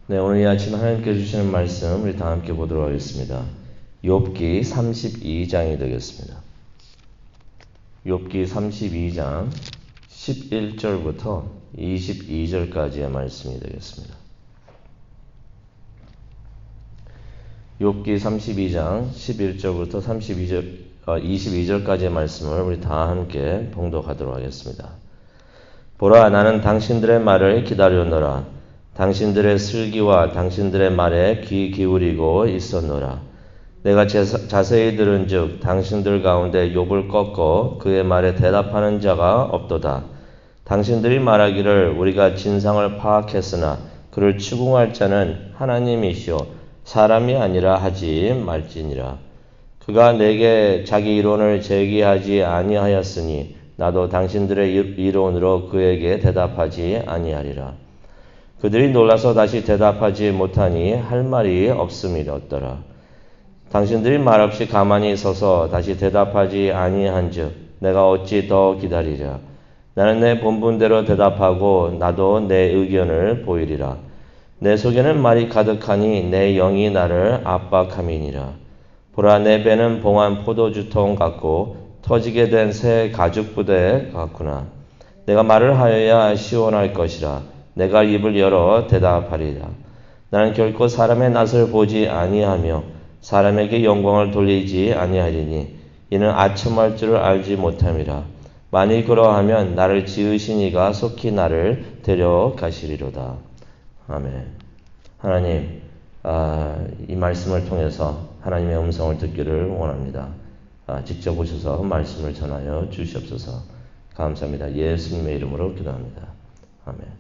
네, 오늘 이 아침 하나님께 주시는 말씀 우리 다 함께 보도록 하겠습니다. 욥기 32장이 되겠습니다. 욥기 32장 11절부터 22절까지의 말씀이 되겠습니다. 욥기 32장 11절부터 22절까지의 말씀을 우리 다 함께 봉독하도록 하겠습니다. 보라, 나는 당신들의 말을 기다렸노라. 당신들의 슬기와 당신들의 말에 귀 기울이고 있었노라. 내가 자세히 들은즉 당신들 가운데 욥을 꺾어 그의 말에 대답하는 자가 없도다. 당신들이 말하기를 우리가 진상을 파악했으나 그를 추궁할 자는 하나님이시오 사람이 아니라 하지 말지니라. 그가 내게 자기 이론을 제기하지 아니하였으니 나도 당신들의 이론으로 그에게 대답하지 아니하리라. 그들이 놀라서 다시 대답하지 못하니 할 말이 없음이었더라. 당신들이 말없이 가만히 서서 다시 대답하지 아니한즉 내가 어찌 더 기다리랴. 나는 내 본분대로 대답하고 나도 내 의견을 보이리라. 내 속에는 말이 가득하니 내 영이 나를 압박함이니라. 보라, 내 배는 봉한 포도주통 같고 터지게 된 새 가죽 부대 같구나. 내가 말을 하여야 시원할 것이라. 내가 입을 열어 대답하리라. 나는 결코 사람의 낯을 보지 아니하며 사람에게 영광을 돌리지 아니하리니 이는 아첨할 줄을 알지 못함이라. 만일 그러하면 나를 지으신 이가 속히 나를 데려가시리로다. 아멘. 하나님, 이 말씀을 통해서 하나님의 음성을 듣기를 원합니다. 직접 오셔서 말씀을 전하여 주시옵소서. 감사합니다. 예수님의 이름으로 기도합니다. 아멘.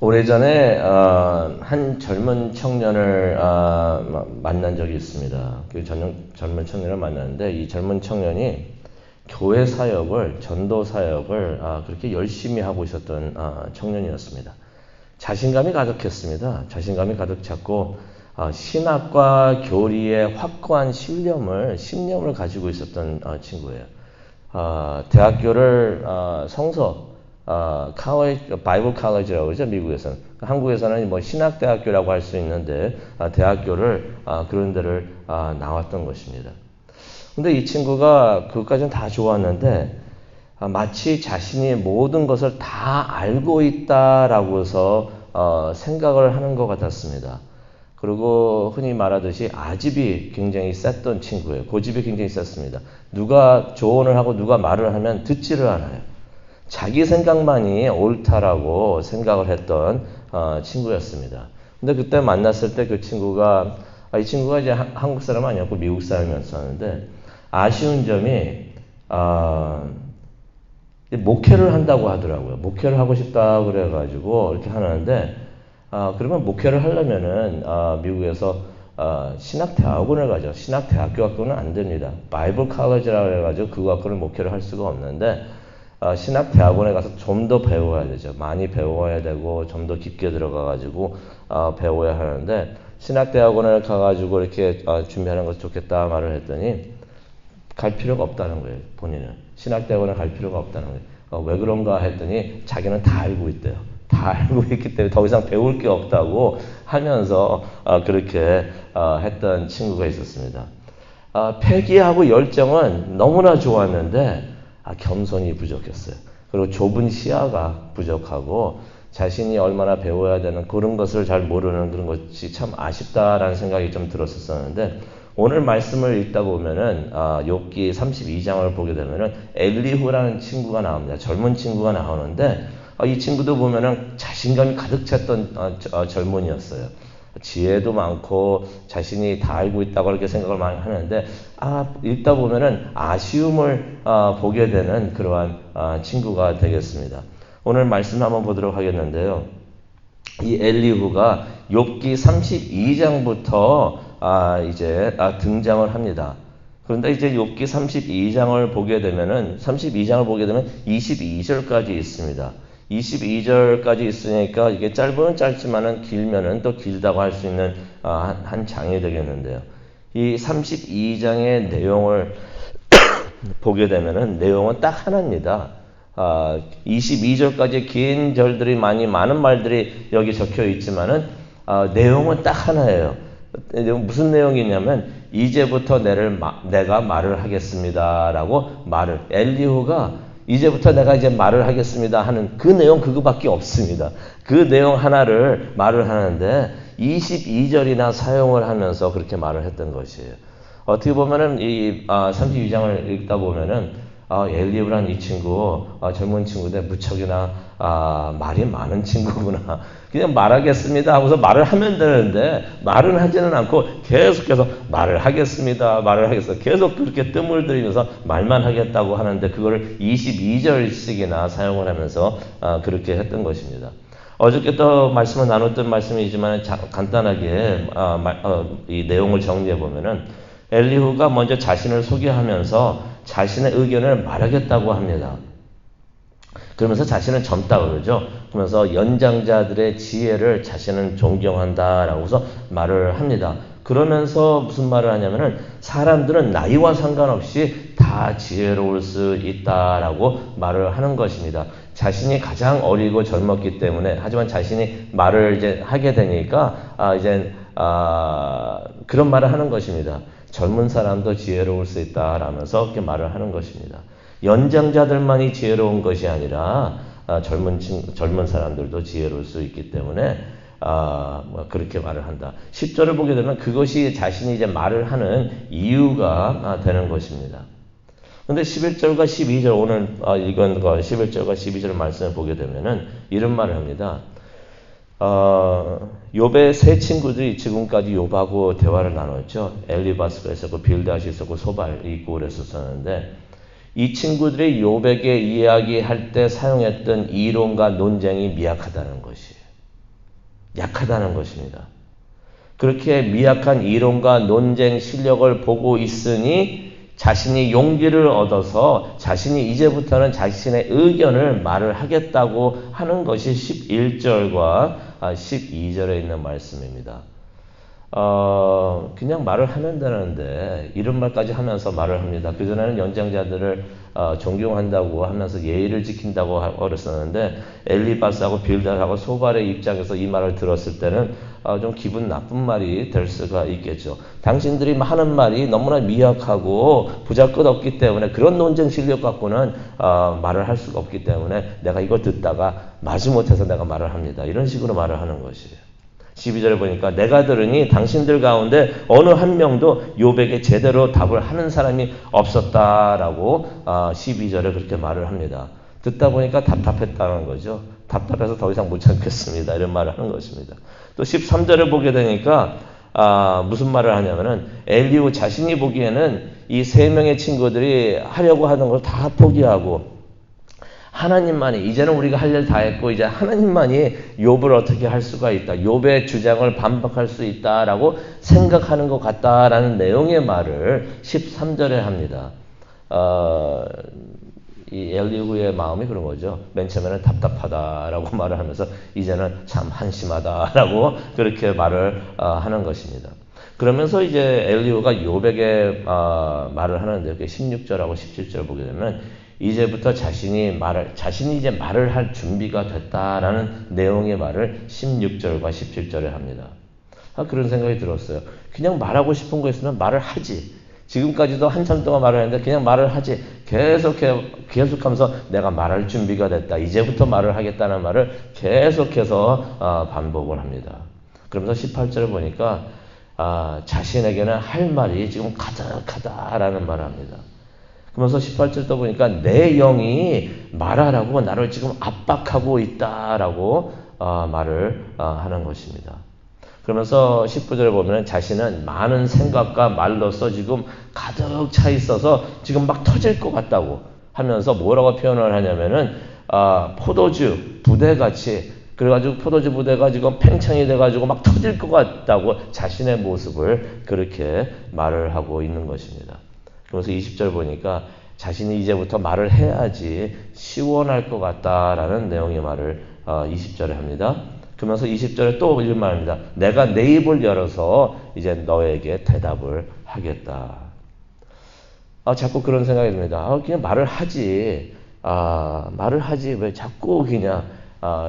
오래전에 한 젊은 청년을 만난 적이 있습니다. 그 젊은 청년을 만났는데 이 젊은 청년이 교회 사역을, 전도 사역을 그렇게 열심히 하고 있었던 청년이었습니다. 자신감이 가득했습니다. 자신감이 가득 찼고 신학과 교리의 확고한 신념을 가지고 있었던 친구예요. 대학교를 바이블 칼리지라고 그러죠, 미국에서는. 한국에서는 뭐 신학대학교라고 할 수 있는데, 대학교를, 그런 데를, 나왔던 것입니다. 근데 이 친구가 그것까지는 다 좋았는데, 마치 자신이 모든 것을 다 알고 있다라고 해서, 생각을 하는 것 같았습니다. 그리고 흔히 말하듯이 아집이 굉장히 셌던 친구예요. 고집이 굉장히 셌습니다. 누가 조언을 하고 누가 말을 하면 듣지를 않아요. 자기 생각만이 옳다라고 생각을 했던 친구였습니다. 근데 그때 만났을 때 그 친구가 이 친구가 이제 한국 사람 아니었고 미국 사람이었었는데 아쉬운 점이 목회를 한다고 하더라고요. 목회를 하고 싶다 그래가지고 이렇게 하는데 그러면 목회를 하려면은 미국에서 신학대학원을 가죠. 신학대학교 학교는 안 됩니다. 바이블 칼리지라고 해가지고 그 학교를 목회를 할 수가 없는데 신학대학원에 가서 좀 더 배워야 되죠. 많이 배워야 되고 좀 더 깊게 들어가가지고 배워야 하는데 신학대학원을 가가지고 이렇게 준비하는 것이 좋겠다 말을 했더니 갈 필요가 없다는 거예요. 본인은 신학대학원에 갈 필요가 없다는 거예요. 왜 그런가 했더니 자기는 다 알고 있대요. 다 알고 있기 때문에 더 이상 배울 게 없다고 하면서 그렇게 했던 친구가 있었습니다. 패기하고 열정은 너무나 좋았는데 겸손이 부족했어요. 그리고 좁은 시야가 부족하고 자신이 얼마나 배워야 되는 그런 것을 잘 모르는 그런 것이 참 아쉽다라는 생각이 좀 들었었는데 오늘 말씀을 읽다 보면은 욥기 32장을 보게 되면은 엘리후라는 친구가 나옵니다. 젊은 친구가 나오는데 이 친구도 보면은 자신감이 가득 찼던 젊은이였어요. 지혜도 많고 자신이 다 알고 있다고 그렇게 생각을 많이 하는데 읽다 보면은 아쉬움을 보게 되는 그러한 친구가 되겠습니다. 오늘 말씀 한번 보도록 하겠는데요. 이 엘리후가 욥기 32장부터 이제 등장을 합니다. 그런데 이제 욥기 32장을 보게 되면 22절까지 있습니다. 22절까지 있으니까 이게 짧으면 짧지만은 길면은 또 길다고 할 수 있는 한 장이 되겠는데요. 이 32장의 내용을 보게 되면은 내용은 딱 하나입니다. 22절까지 긴 절들이 많은 말들이 여기 적혀 있지만은 내용은 딱 하나예요. 무슨 내용이냐면 이제부터 내가 말을 하겠습니다라고 엘리후가 이제부터 내가 이제 말을 하겠습니다 하는 그 내용 그거밖에 없습니다. 그 내용 하나를 말을 하는데 22절이나 사용을 하면서 그렇게 말을 했던 것이에요. 어떻게 보면은 이 32장을 읽다 보면은 엘리후란 이 친구 젊은 친구인데 무척이나 말이 많은 친구구나. 그냥 말하겠습니다 하고서 말을 하면 되는데 말은 하지는 않고 계속해서 말을 하겠습니다. 계속 그렇게 뜸을 들이면서 말만 하겠다고 하는데 그거를 22절씩이나 사용을 하면서 그렇게 했던 것입니다. 어저께 또 말씀을 나눴던 말씀이지만 간단하게 이 내용을 정리해 보면은 엘리후가 먼저 자신을 소개하면서 자신의 의견을 말하겠다고 합니다. 그러면서 자신은 젊다 그러죠. 그러면서 연장자들의 지혜를 자신은 존경한다라고 해서 말을 합니다. 그러면서 무슨 말을 하냐면은 사람들은 나이와 상관없이 다 지혜로울 수 있다라고 말을 하는 것입니다. 자신이 가장 어리고 젊었기 때문에 하지만 자신이 말을 이제 하게 되니까 그런 말을 하는 것입니다. 젊은 사람도 지혜로울 수 있다라면서 그렇게 말을 하는 것입니다. 연장자들만이 지혜로운 것이 아니라 젊은 사람들도 지혜로울 수 있기 때문에 그렇게 말을 한다. 10절을 보게 되면 그것이 자신이 이제 말을 하는 이유가 되는 것입니다. 근데 11절과 12절 오늘 읽은 11절과 12절 말씀을 보게 되면은 이런 말을 합니다. 욥의 세 친구들이 지금까지 욥하고 대화를 나눴죠. 엘리바스가 있었고 빌닷이 있었고 소발이 있고 그랬었는데 이 친구들이 욥에게 이야기할 때 사용했던 이론과 논쟁이 미약하다는 것이에요. 약하다는 것입니다. 그렇게 미약한 이론과 논쟁 실력을 보고 있으니 자신이 용기를 얻어서 자신이 이제부터는 자신의 의견을 말을 하겠다고 하는 것이 11절과 12절에 있는 말씀입니다. 그냥 말을 하면 되는데 이런 말까지 하면서 말을 합니다. 그전에는 연장자들을 존경한다고 하면서 예의를 지킨다고 그랬었는데 엘리바스하고 빌닷하고 소발의 입장에서 이 말을 들었을 때는 좀 기분 나쁜 말이 될 수가 있겠죠. 당신들이 하는 말이 너무나 미약하고 보잘것없기 때문에 그런 논쟁 실력 갖고는 말을 할 수가 없기 때문에 내가 이걸 듣다가 마지못해서 내가 말을 합니다. 이런 식으로 말을 하는 것이에요. 12절에 보니까 내가 들으니 당신들 가운데 어느 한 명도 욥에게 제대로 답을 하는 사람이 없었다라고 12절에 그렇게 말을 합니다. 듣다 보니까 답답했다는 거죠. 답답해서 더 이상 못 참겠습니다. 이런 말을 하는 것입니다. 또 13절을 보게 되니까 무슨 말을 하냐면은 엘리후 자신이 보기에는 이 세 명의 친구들이 하려고 하는 걸 다 포기하고 하나님만이 이제는 우리가 할 일 다 했고 이제 하나님만이 욥을 어떻게 할 수가 있다. 욥의 주장을 반박할 수 있다라고 생각하는 것 같다라는 내용의 말을 13절에 합니다. 이 엘리후의 마음이 그런 거죠. 맨 처음에는 답답하다라고 말을 하면서 이제는 참 한심하다라고 그렇게 말을 하는 것입니다. 그러면서 이제 엘리후가 욥에게 말을 하는데 16절하고 17절 보게 되면 이제부터 자신이 이제 말을 할 준비가 됐다라는 내용의 말을 16절과 17절에 합니다. 그런 생각이 들었어요. 그냥 말하고 싶은 거 있으면 말을 하지. 지금까지도 한참 동안 말을 했는데 그냥 말을 하지. 계속하면서 내가 말할 준비가 됐다. 이제부터 말을 하겠다는 말을 계속해서 반복을 합니다. 그러면서 18절을 보니까 자신에게는 할 말이 지금 가득하다라는 말을 합니다. 그러면서 18절도 보니까 내 영이 말하라고 나를 지금 압박하고 있다라고 말을 하는 것입니다. 그러면서 19절에 보면 자신은 많은 생각과 말로써 지금 가득 차 있어서 지금 막 터질 것 같다고 하면서 뭐라고 표현을 하냐면은 포도주 부대같이 그래가지고 포도주 부대가 지금 팽창이 돼가지고 막 터질 것 같다고 자신의 모습을 그렇게 말을 하고 있는 것입니다. 그래서 20절 보니까 자신이 이제부터 말을 해야지 시원할 것 같다라는 내용의 말을 20절에 합니다. 그러면서 20절에 또 이런 말입니다. 내가 내 입을 열어서 이제 너에게 대답을 하겠다. 자꾸 그런 생각이 듭니다. 그냥 말을 하지. 말을 하지 왜 자꾸 그냥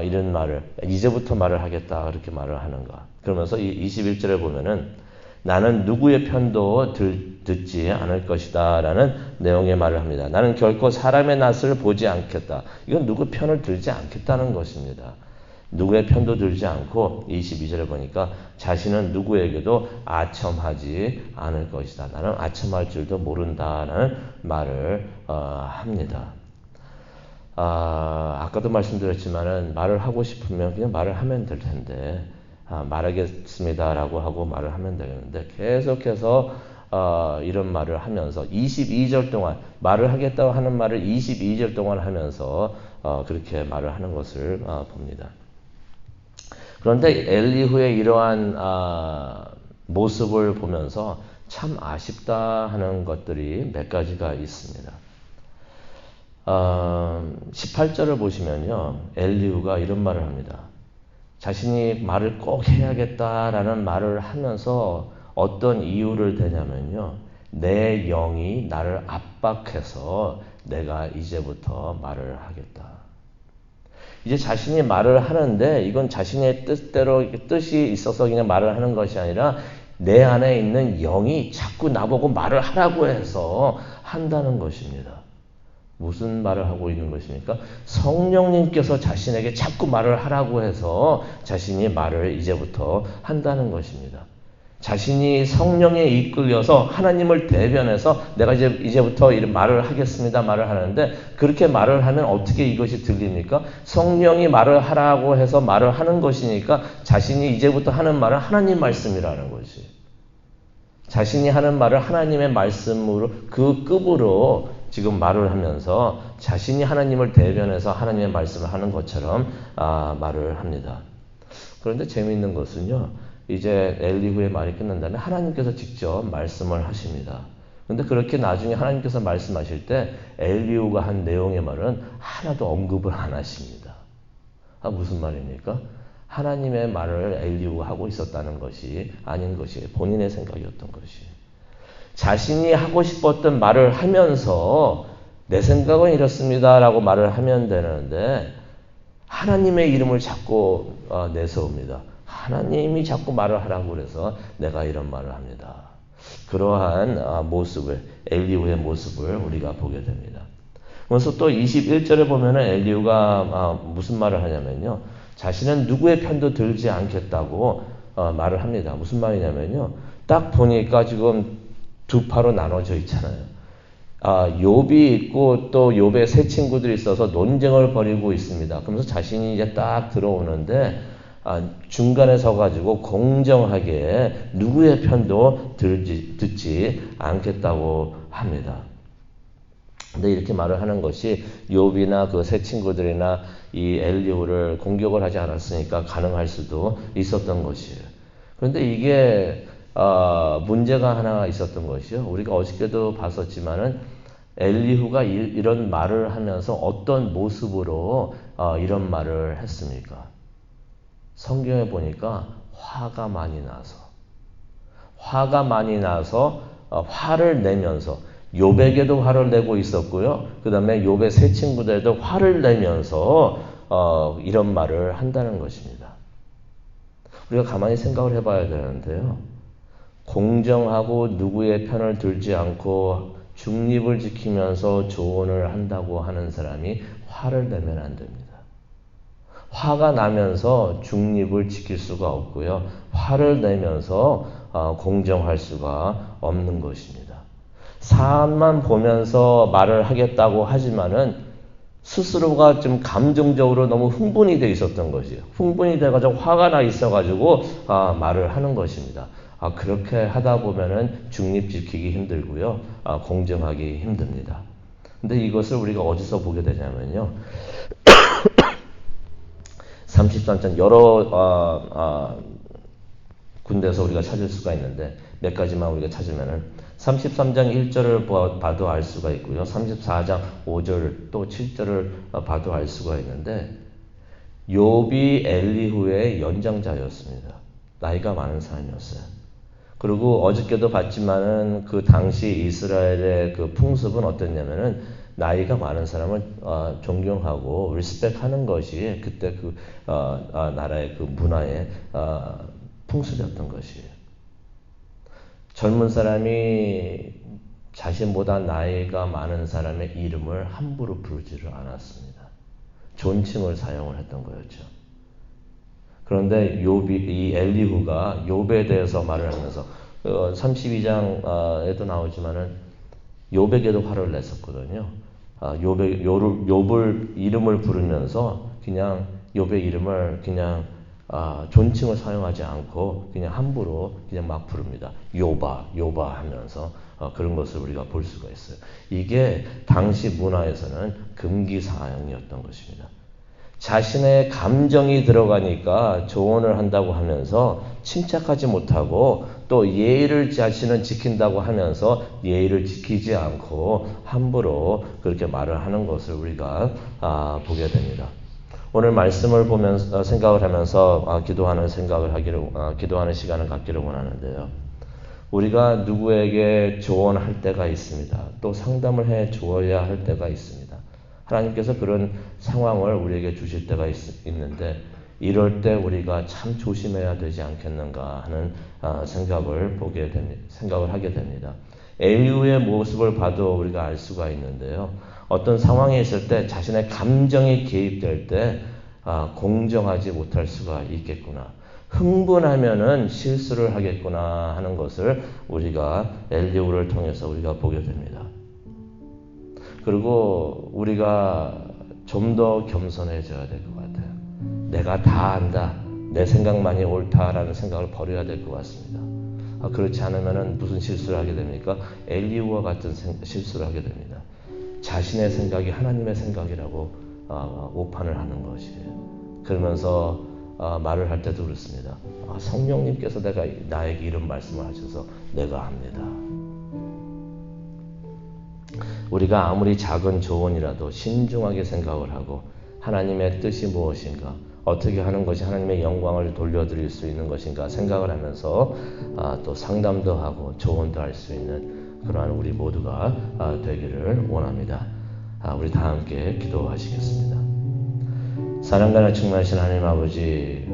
이런 말을 이제부터 말을 하겠다 그렇게 말을 하는가. 그러면서 이 21절에 보면은 나는 누구의 편도 듣지 않을 것이다 라는 내용의 말을 합니다. 나는 결코 사람의 낯을 보지 않겠다. 이건 누구 편을 들지 않겠다는 것입니다. 누구의 편도 들지 않고 22절에 보니까 자신은 누구에게도 아첨하지 않을 것이다. 나는 아첨할 줄도 모른다라는 말을 합니다. 아까도 말씀드렸지만은 말을 하고 싶으면 그냥 말을 하면 될 텐데 말하겠습니다라고 하고 말을 하면 되겠는데 계속해서 이런 말을 하면서 22절 동안 말을 하겠다고 하는 말을 22절 동안 하면서 그렇게 말을 하는 것을 봅니다. 그런데 엘리후의 이러한 모습을 보면서 참 아쉽다 하는 것들이 몇 가지가 있습니다. 18절을 보시면요. 엘리후가 이런 말을 합니다. 자신이 말을 꼭 해야겠다라는 말을 하면서 어떤 이유를 대냐면요. 내 영이 나를 압박해서 내가 이제부터 말을 하겠다. 이제 자신이 말을 하는데 이건 자신의 뜻대로 뜻이 있어서 그냥 말을 하는 것이 아니라 내 안에 있는 영이 자꾸 나보고 말을 하라고 해서 한다는 것입니다. 무슨 말을 하고 있는 것입니까? 성령님께서 자신에게 자꾸 말을 하라고 해서 자신이 말을 이제부터 한다는 것입니다. 자신이 성령에 이끌려서 하나님을 대변해서 내가 이제부터 이런 말을 하겠습니다. 말을 하는데 그렇게 말을 하면 어떻게 이것이 들립니까? 성령이 말을 하라고 해서 말을 하는 것이니까 자신이 이제부터 하는 말은 하나님 말씀이라는 것이. 자신이 하는 말을 하나님의 말씀으로 그 급으로 지금 말을 하면서 자신이 하나님을 대변해서 하나님의 말씀을 하는 것처럼 말을 합니다. 그런데 재미있는 것은요. 이제 엘리후의 말이 끝난 다음에 하나님께서 직접 말씀을 하십니다. 그런데 그렇게 나중에 하나님께서 말씀하실 때 엘리후가 한 내용의 말은 하나도 언급을 안 하십니다. 무슨 말입니까? 하나님의 말을 엘리후가 하고 있었다는 것이 아닌 것이 본인의 생각이었던 것이. 자신이 하고 싶었던 말을 하면서 내 생각은 이렇습니다라고 말을 하면 되는데 하나님의 이름을 자꾸 내세웁니다. 하나님이 자꾸 말을 하라고 그래서 내가 이런 말을 합니다. 그러한 모습을 엘리후의 모습을 우리가 보게 됩니다. 그래서 또 21절에 보면은 엘리후가 무슨 말을 하냐면요. 자신은 누구의 편도 들지 않겠다고 말을 합니다. 무슨 말이냐면요. 딱 보니까 지금 두 파로 나눠져 있잖아요. 욥이 있고 또 욥의 세 친구들이 있어서 논쟁을 벌이고 있습니다. 그러면서 자신이 이제 딱 들어오는데 중간에 서가지고 공정하게 누구의 편도 듣지 않겠다고 합니다. 근데 이렇게 말을 하는 것이 욥이나 그 세 친구들이나 이 엘리후를 공격을 하지 않았으니까 가능할 수도 있었던 것이에요. 그런데 이게 문제가 하나 있었던 것이요. 우리가 어저께도 봤었지만은 엘리후가 이런 말을 하면서 어떤 모습으로 이런 말을 했습니까? 성경에 보니까 화가 많이 나서 화를 내면서 욥에게도 화를 내고 있었고요. 그 다음에 욥의 세 친구들도 화를 내면서 이런 말을 한다는 것입니다. 우리가 가만히 생각을 해봐야 되는데요. 공정하고 누구의 편을 들지 않고 중립을 지키면서 조언을 한다고 하는 사람이 화를 내면 안 됩니다. 화가 나면서 중립을 지킬 수가 없고요. 화를 내면서 공정할 수가 없는 것입니다. 사안만 보면서 말을 하겠다고 하지만은 스스로가 좀 감정적으로 너무 흥분이 돼 있었던 것이에요. 흥분이 돼가지고 화가 나 있어가지고 말을 하는 것입니다. 그렇게 하다 보면은 중립 지키기 힘들고요. 공정하기 힘듭니다. 근데 이것을 우리가 어디서 보게 되냐면요. 33장 여러 군데에서 우리가 찾을 수가 있는데 몇 가지만 우리가 찾으면은 33장 1절을 봐도 알 수가 있고요. 34장 5절 또 7절을 봐도 알 수가 있는데 욥이 엘리후의 연장자였습니다. 나이가 많은 사람이었어요. 그리고 어저께도 봤지만은 그 당시 이스라엘의 그 풍습은 어땠냐면은 나이가 많은 사람을 존경하고 리스펙하는 것이 그때 그 나라의 그 문화의 풍습이었던 것이에요. 젊은 사람이 자신보다 나이가 많은 사람의 이름을 함부로 부르지를 않았습니다. 존칭을 사용을 했던 거였죠. 그런데 이 엘리후가 욥에 대해서 말을 하면서 32장에도 나오지만은 욥에게도 화를 냈었거든요. 욥을 이름을 부르면서 그냥 욥의 이름을 그냥 존칭을 사용하지 않고 그냥 함부로 그냥 막 부릅니다. 욥아 하면서 그런 것을 우리가 볼 수가 있어요. 이게 당시 문화에서는 금기 사항이었던 것입니다. 자신의 감정이 들어가니까 조언을 한다고 하면서 침착하지 못하고 또 예의를 자신은 지킨다고 하면서 예의를 지키지 않고 함부로 그렇게 말을 하는 것을 우리가 보게 됩니다. 오늘 말씀을 보면서 생각을 하면서 기도하는 시간을 갖기를 원하는데요. 우리가 누구에게 조언할 때가 있습니다. 또 상담을 해 주어야 할 때가 있습니다. 하나님께서 그런 상황을 우리에게 주실 때가 있는데 이럴 때 우리가 참 조심해야 되지 않겠는가 하는 생각을 하게 됩니다. 엘리후의 모습을 봐도 우리가 알 수가 있는데요. 어떤 상황에 있을 때 자신의 감정이 개입될 때 공정하지 못할 수가 있겠구나. 흥분하면은 실수를 하겠구나 하는 것을 우리가 엘리후를 통해서 우리가 보게 됩니다. 그리고 우리가 좀 더 겸손해져야 될 것 같아요. 내가 다 안다. 내 생각만이 옳다라는 생각을 버려야 될 것 같습니다. 그렇지 않으면 무슨 실수를 하게 됩니까? 엘리후와 같은 실수를 하게 됩니다. 자신의 생각이 하나님의 생각이라고 오판을 하는 것이에요. 그러면서 말을 할 때도 그렇습니다. 성령님께서 나에게 이런 말씀을 하셔서 내가 합니다. 우리가 아무리 작은 조언이라도 신중하게 생각을 하고 하나님의 뜻이 무엇인가, 어떻게 하는 것이 하나님의 영광을 돌려드릴 수 있는 것인가 생각을 하면서 또 상담도 하고 조언도 할 수 있는 그러한 우리 모두가 되기를 원합니다. 우리 다 함께 기도하시겠습니다. 사랑과 충만하신 하나님 아버지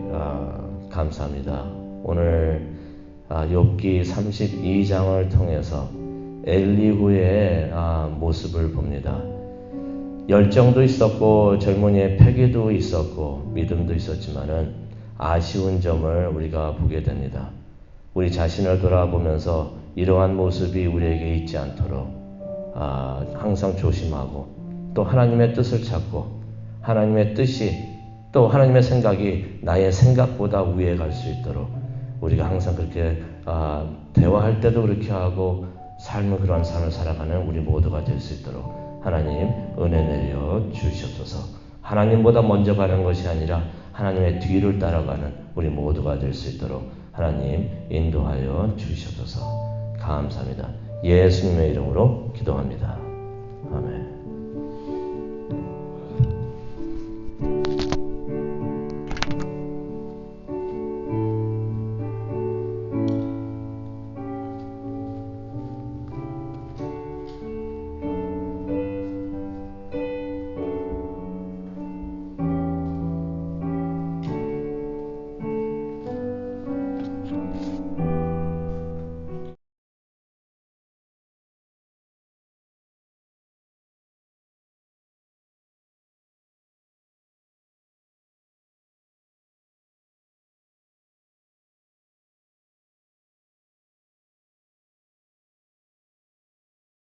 감사합니다. 오늘 욥기 32장을 통해서 엘리후의 모습을 봅니다. 열정도 있었고 젊은이의 패기도 있었고 믿음도 있었지만은 아쉬운 점을 우리가 보게 됩니다. 우리 자신을 돌아보면서 이러한 모습이 우리에게 있지 않도록 항상 조심하고 또 하나님의 뜻을 찾고 하나님의 뜻이 또 하나님의 생각이 나의 생각보다 위에 갈 수 있도록 우리가 항상 그렇게 대화할 때도 그렇게 하고 그러한 삶을 살아가는 우리 모두가 될 수 있도록 하나님 은혜 내려 주시옵소서. 하나님보다 먼저 가는 것이 아니라 하나님의 뒤를 따라가는 우리 모두가 될 수 있도록 하나님 인도하여 주시옵소서. 감사합니다. 예수님의 이름으로 기도합니다. 아멘.